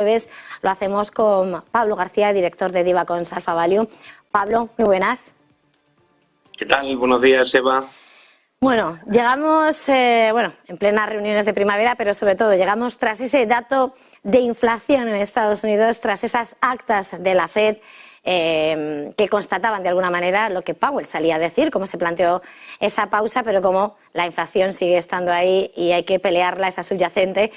jueves lo hacemos con Pablo García, director de Divacons Alpha Value. Pablo, muy buenas. ¿Qué tal? Buenos días, Eva. Bueno, llegamos en plenas reuniones de primavera, pero sobre todo llegamos tras ese dato de inflación en Estados Unidos, tras esas actas de la FED que constataban de alguna manera lo que Powell salía a decir, cómo se planteó esa pausa, pero como la inflación sigue estando ahí y hay que pelearla, esa subyacente.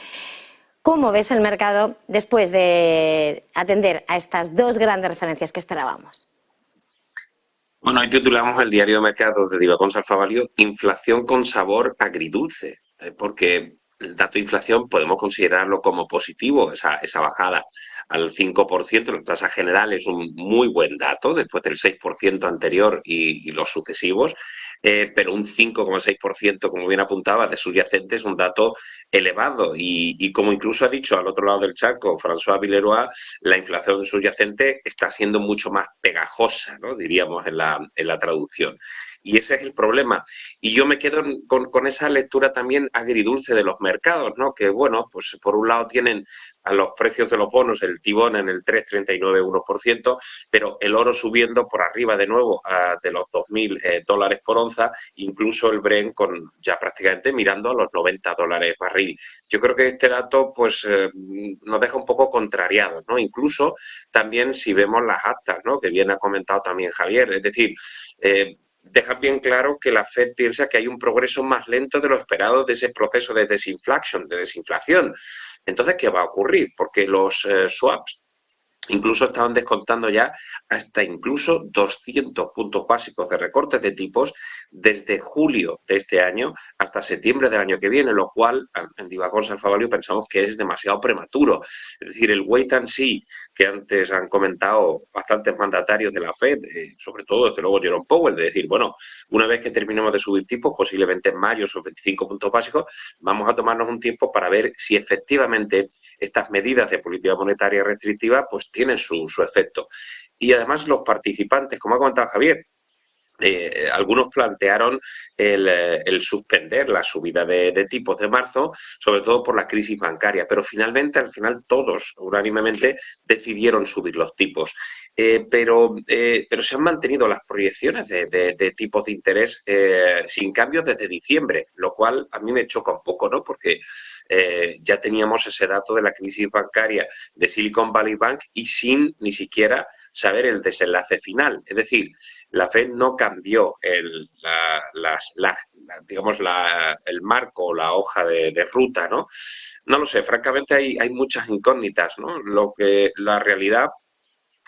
¿Cómo ves el mercado después de atender a estas dos grandes referencias que esperábamos? Bueno, hoy titulamos el diario de mercados de Divacons Alpha Value Inflación con sabor agridulce, porque el dato de inflación podemos considerarlo como positivo, esa bajada al 5%, la tasa general es un muy buen dato después del 6% anterior y los sucesivos, pero un 5,6%, como bien apuntaba, de subyacente es un dato elevado y como incluso ha dicho al otro lado del charco François Villeroy, la inflación subyacente está siendo mucho más pegajosa, ¿no? Diríamos en la traducción. Y ese es el problema. Y yo me quedo con esa lectura también agridulce de los mercados, ¿no? Que, bueno, pues por un lado tienen a los precios de los bonos, el T-Bond en el 3,39%, pero el oro subiendo por arriba de nuevo de los $2.000 por onza, incluso el Brent con ya prácticamente mirando a los $90 barril. Yo creo que este dato pues nos deja un poco contrariados, ¿no? Incluso también si vemos las actas, ¿no? Que bien ha comentado también Javier, es decir, deja bien claro que la Fed piensa que hay un progreso más lento de lo esperado de ese proceso de desinflación. Entonces, ¿qué va a ocurrir? Porque los swaps incluso estaban descontando ya hasta incluso 200 puntos básicos de recortes de tipos desde julio de este año hasta septiembre del año que viene, lo cual en Divacons Alpha Value pensamos que es demasiado prematuro. Es decir, el wait and see que antes han comentado bastantes mandatarios de la Fed, sobre todo desde luego Jerome Powell, de decir, bueno, una vez que terminemos de subir tipos, posiblemente en mayo esos 25 puntos básicos, vamos a tomarnos un tiempo para ver si efectivamente estas medidas de política monetaria restrictiva pues tienen su efecto. Y además los participantes, como ha comentado Javier, algunos plantearon el suspender la subida de tipos de marzo, sobre todo por la crisis bancaria, pero finalmente, al final, todos unánimemente decidieron subir los tipos. Pero se han mantenido las proyecciones de tipos de interés sin cambios desde diciembre, lo cual a mí me choca un poco, ¿no? Porque ya teníamos ese dato de la crisis bancaria de Silicon Valley Bank y sin ni siquiera saber el desenlace final. Es decir, la Fed no cambió el marco, la hoja de ruta, ¿no? No lo sé, francamente hay muchas incógnitas, ¿no? La realidad,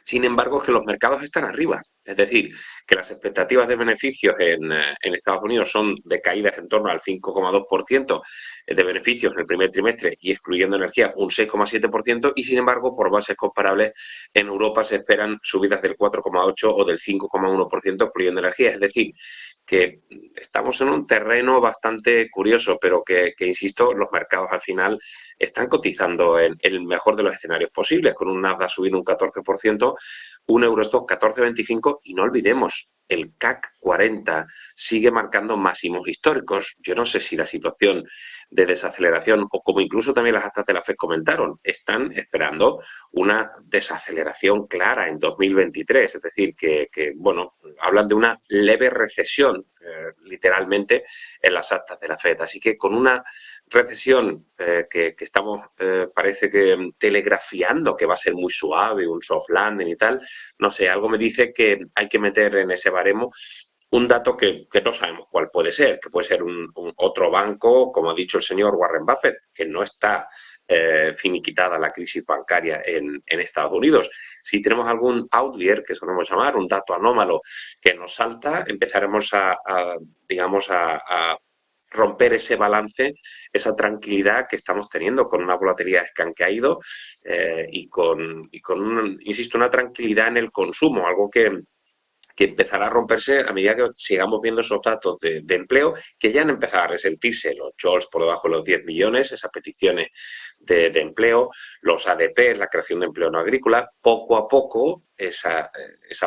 sin embargo, es que los mercados están arriba. Es decir, que las expectativas de beneficios en Estados Unidos son de caídas en torno al 5,2% de beneficios en el primer trimestre y excluyendo energía un 6,7% y sin embargo por bases comparables en Europa se esperan subidas del 4,8% o del 5,1% excluyendo energía. Es decir, que estamos en un terreno bastante curioso, pero que insisto, los mercados al final están cotizando en el mejor de los escenarios posibles, con un Nasdaq subiendo un 14%, un Eurostoxx 14,25 y no olvidemos, el CAC 40 sigue marcando máximos históricos. Yo no sé si la situación de desaceleración o como incluso también las actas de la FED comentaron, están esperando una desaceleración clara en 2023. Es decir, que hablan de una leve recesión, literalmente, en las actas de la FED. Así que con una recesión que estamos, parece que telegrafiando que va a ser muy suave, un soft landing y tal, no sé, algo me dice que hay que meter en ese baremo un dato que no sabemos cuál puede ser, que puede ser otro banco, como ha dicho el señor Warren Buffett, que no está finiquitada la crisis bancaria en Estados Unidos. Si tenemos algún outlier, que solemos llamar, un dato anómalo que nos salta, empezaremos a romper ese balance, esa tranquilidad que estamos teniendo con una volatilidad que han caído y con insisto, una tranquilidad en el consumo, algo que empezará a romperse a medida que sigamos viendo esos datos de empleo que ya han empezado a resentirse, los jobs por debajo de los 10 millones, esas peticiones de empleo, los ADP, la creación de empleo no agrícola. Poco a poco esa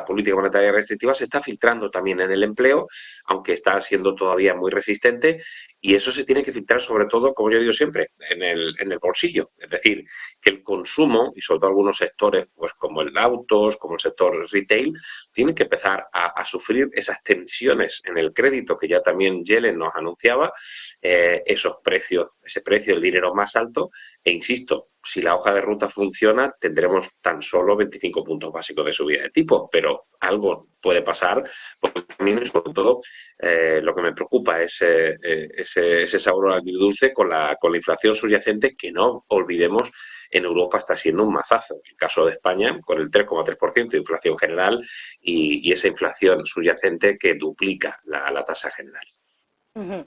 política monetaria restrictiva se está filtrando también en el empleo, aunque está siendo todavía muy resistente, y eso se tiene que filtrar sobre todo, como yo digo siempre, en el bolsillo. Es decir, que el consumo, y sobre todo algunos sectores pues como el autos, como el sector retail, tienen que empezar a sufrir esas tensiones en el crédito que ya también Yellen nos anunciaba, esos precios, ese precio del dinero más alto, e insisto, si la hoja de ruta funciona, tendremos tan solo 25 puntos básicos de subida de tipo, pero algo puede pasar, porque también, sobre todo, lo que me preocupa es ese sabor agridulce con la inflación subyacente, que no olvidemos, en Europa está siendo un mazazo. El caso de España, con el 3,3% de inflación general y esa inflación subyacente que duplica la tasa general. Uh-huh.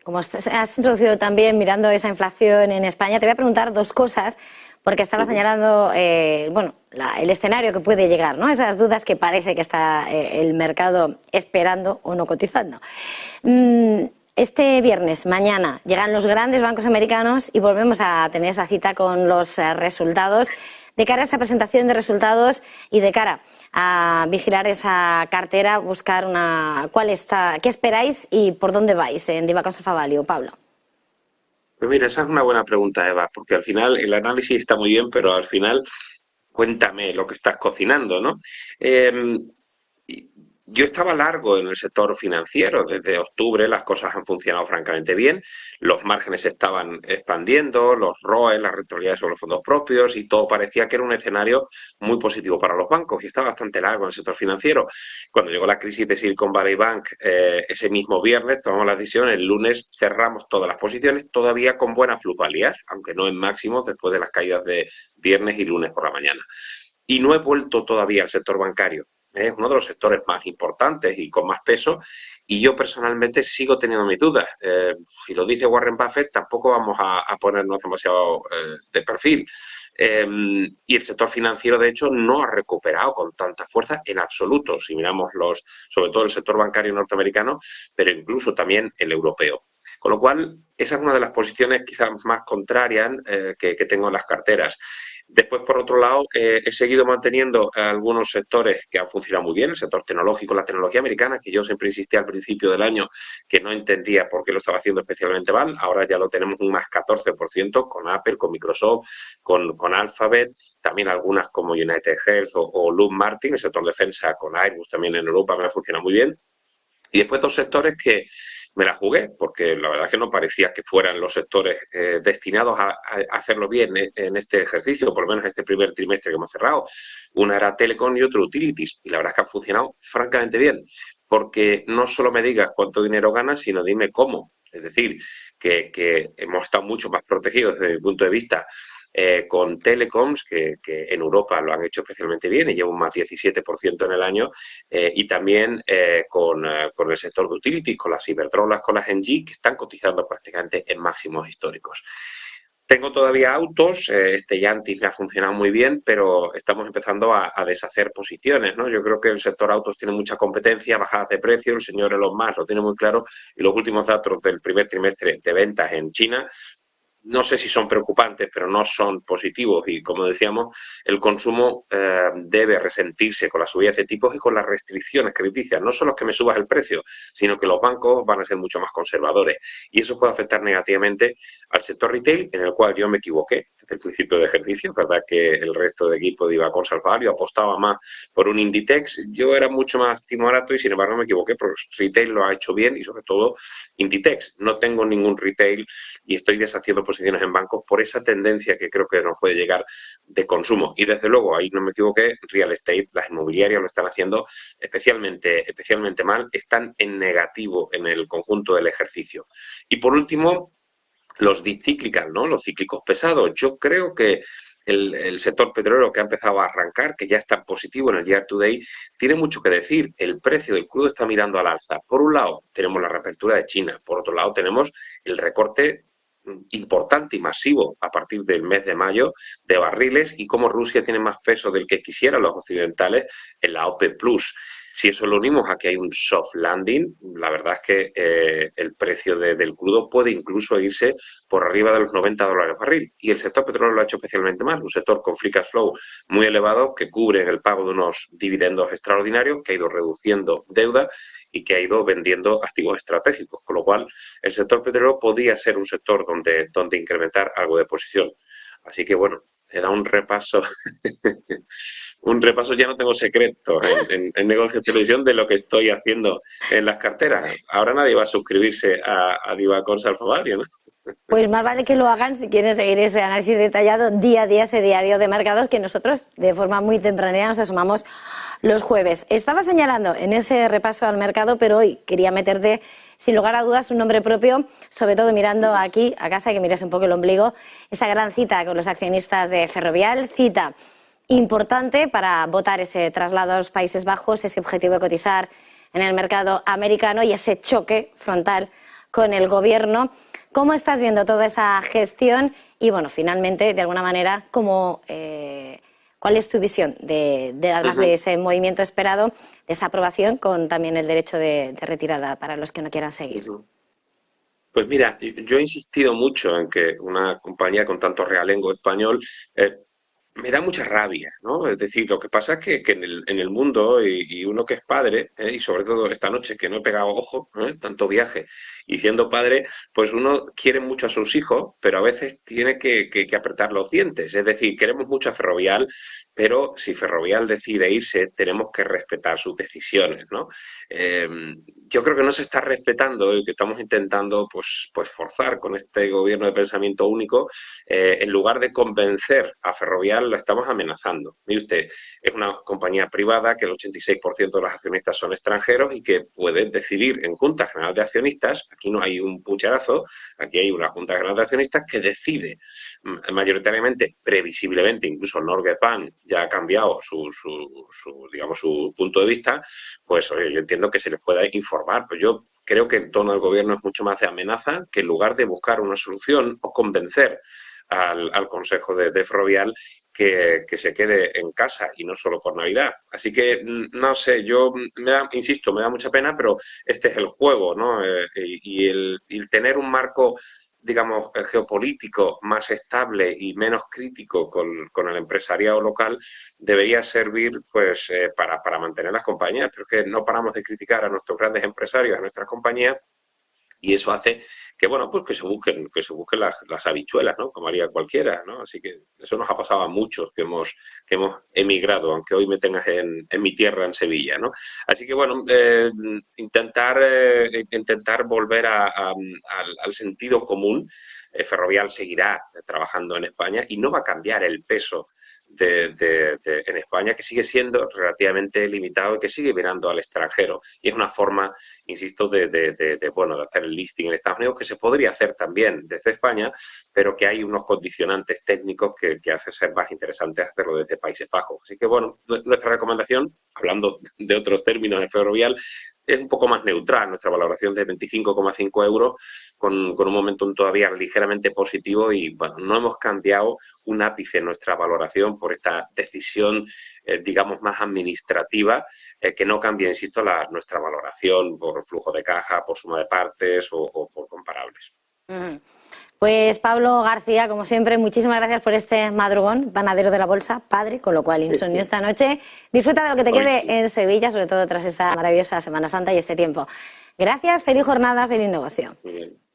Como has introducido también mirando esa inflación en España, te voy a preguntar dos cosas, porque estaba señalando el escenario que puede llegar, ¿no? Esas dudas que parece que está el mercado esperando o no cotizando. Este viernes, mañana, llegan los grandes bancos americanos y volvemos a tener esa cita con los resultados. De cara a esa presentación de resultados y de cara a vigilar esa cartera, buscar qué esperáis y por dónde vais en Diva con Salfa Value, Pablo. Pues mira, esa es una buena pregunta, Eva, porque al final el análisis está muy bien, pero al final cuéntame lo que estás cocinando, ¿no? Yo estaba largo en el sector financiero. Desde octubre las cosas han funcionado francamente bien. Los márgenes se estaban expandiendo, los ROE, las rentabilidades sobre los fondos propios, y todo parecía que era un escenario muy positivo para los bancos. Y estaba bastante largo en el sector financiero. Cuando llegó la crisis de Silicon Valley Bank, ese mismo viernes tomamos la decisión. El lunes cerramos todas las posiciones, todavía con buenas plusvalías, aunque no en máximos después de las caídas de viernes y lunes por la mañana. Y no he vuelto todavía al sector bancario. Es uno de los sectores más importantes y con más peso, y yo personalmente sigo teniendo mis dudas. Si lo dice Warren Buffett, tampoco vamos a ponernos demasiado de perfil. Y el sector financiero, de hecho, no ha recuperado con tanta fuerza en absoluto, si miramos sobre todo el sector bancario norteamericano, pero incluso también el europeo. Con lo cual, esa es una de las posiciones quizás más contrarias que tengo en las carteras. Después, por otro lado, he seguido manteniendo algunos sectores que han funcionado muy bien, el sector tecnológico, la tecnología americana, que yo siempre insistí al principio del año que no entendía por qué lo estaba haciendo especialmente mal. Ahora ya lo tenemos un más 14% con Apple, con Microsoft, con Alphabet, también algunas como United Health o Lockheed Martin, el sector defensa con Airbus también en Europa me ha funcionado muy bien. Y después dos sectores que me la jugué, porque la verdad es que no parecía que fueran los sectores destinados a hacerlo bien en este ejercicio, por lo menos en este primer trimestre que hemos cerrado. Una era Telecom y otra Utilities, y la verdad es que han funcionado francamente bien, porque no solo me digas cuánto dinero ganas, sino dime cómo. Es decir, que hemos estado mucho más protegidos desde mi punto de vista con telecoms, que en Europa lo han hecho especialmente bien y lleva un más 17% en el año, y también con el sector de utilities, con las Iberdrolas, con las Engie, que están cotizando prácticamente en máximos históricos. Tengo todavía autos, Stellantis me ha funcionado muy bien, pero estamos empezando a deshacer posiciones, ¿no? Yo creo que el sector autos tiene mucha competencia, bajadas de precio, el señor Elon Musk lo tiene muy claro, y los últimos datos del primer trimestre de ventas en China no sé si son preocupantes, pero no son positivos, y como decíamos, el consumo debe resentirse con las subidas de tipos y con las restricciones crediticias. No solo es que me subas el precio, sino que los bancos van a ser mucho más conservadores, y eso puede afectar negativamente al sector retail, en el cual yo me equivoqué desde el principio de ejercicio. Es verdad que el resto de equipo de Iba con Salfa Value apostaba más por un Inditex. Yo era mucho más timorato y sin embargo me equivoqué, porque retail lo ha hecho bien, y sobre todo Inditex. No tengo ningún retail y estoy deshaciendo posiciones en bancos por esa tendencia que creo que nos puede llegar de consumo. Y desde luego, ahí no me equivoqué, real estate, las inmobiliarias lo están haciendo especialmente mal, están en negativo en el conjunto del ejercicio. Y por último, los cíclicos, ¿no? Los cíclicos pesados. Yo creo que el sector petrolero, que ha empezado a arrancar, que ya está positivo en el year to date, tiene mucho que decir. El precio del crudo está mirando al alza. Por un lado, tenemos la reapertura de China. Por otro lado, tenemos el recorte importante y masivo a partir del mes de mayo de barriles, y cómo Rusia tiene más peso del que quisieran los occidentales en la OPEP+. Si eso lo unimos a que hay un soft landing, la verdad es que el precio del crudo puede incluso irse por arriba de los $90 barril. Y el sector petrolero lo ha hecho especialmente mal, un sector con free cash flow muy elevado que cubre el pago de unos dividendos extraordinarios, que ha ido reduciendo deuda y que ha ido vendiendo activos estratégicos, con lo cual el sector petrolero podía ser un sector donde incrementar algo de posición. Así que bueno, era un repaso, un repaso, ya no tengo secretos en negocios de televisión de lo que estoy haciendo en las carteras. Ahora nadie va a suscribirse a Divacons Alfa Value, ¿no? Pues más vale que lo hagan si quieren seguir ese análisis detallado día a día, ese diario de mercados que nosotros de forma muy tempranera nos asomamos los jueves. Estaba señalando en ese repaso al mercado, pero hoy quería meterte sin lugar a dudas un nombre propio, sobre todo mirando aquí a casa, que mires un poco el ombligo, esa gran cita con los accionistas de Ferrovial, cita importante para votar ese traslado a los Países Bajos, ese objetivo de cotizar en el mercado americano y ese choque frontal con el gobierno. ¿Cómo estás viendo toda esa gestión? Y bueno, finalmente, de alguna manera, ¿cuál es tu visión además de ese movimiento esperado, de esa aprobación con también el derecho de retirada para los que no quieran seguir? Pues mira, yo he insistido mucho en que una compañía con tanto realengo español me da mucha rabia, ¿no? Es decir, lo que pasa es que en el mundo, y uno que es padre, y sobre todo esta noche que no he pegado ojo, tanto viaje, y siendo padre, pues uno quiere mucho a sus hijos, pero a veces tiene que apretar los dientes. Es decir, queremos mucho a Ferrovial, pero si Ferrovial decide irse, tenemos que respetar sus decisiones, ¿no? Yo creo que no se está respetando y que estamos intentando pues forzar con este gobierno de pensamiento único, en lugar de convencer a Ferrovial, la estamos amenazando. Mire usted, es una compañía privada que el 86% de los accionistas son extranjeros y que puede decidir en Junta General de Accionistas, aquí no hay un pucherazo, aquí hay una Junta General de Accionistas que decide mayoritariamente, previsiblemente, incluso Norgepan ya ha cambiado digamos, su punto de vista, pues oye, yo entiendo que se les pueda informar, pues yo creo que el tono del gobierno es mucho más de amenaza que en lugar de buscar una solución o convencer al Consejo de Ferrovial que se quede en casa y no solo por Navidad. Así que, no sé, insisto, me da mucha pena, pero este es el juego, ¿no? Y el tener un marco, digamos, geopolítico más estable y menos crítico con el empresariado local debería servir pues para mantener las compañías, pero es que no paramos de criticar a nuestros grandes empresarios, a nuestras compañías, y eso hace que, bueno, pues que se busquen las habichuelas, ¿no? Como haría cualquiera, ¿no? Así que eso nos ha pasado a muchos que hemos emigrado, aunque hoy me tengas en mi tierra, en Sevilla, ¿no? Así que, bueno, intentar volver al sentido común. Ferrovial seguirá trabajando en España y no va a cambiar el peso en España, que sigue siendo relativamente limitado y que sigue mirando al extranjero. Y es una forma, insisto, de hacer el listing en Estados Unidos, que se podría hacer también desde España, pero que hay unos condicionantes técnicos que hacen ser más interesante hacerlo desde Países Bajos. Así que, bueno, nuestra recomendación, hablando de otros términos de Ferrovial, es un poco más neutral, nuestra valoración de 25,5 euros, con un momentum todavía ligeramente positivo y, bueno, no hemos cambiado un ápice en nuestra valoración por esta decisión, digamos, más administrativa, que no cambia, insisto, nuestra valoración por flujo de caja, por suma de partes o por comparables. Pues Pablo García, como siempre, muchísimas gracias por este madrugón, panadero de la bolsa, padre, con lo cual insomnio esta noche. Disfruta de lo que te quede en Sevilla, sobre todo tras esa maravillosa Semana Santa y este tiempo. Gracias, feliz jornada, feliz negocio. Muy bien.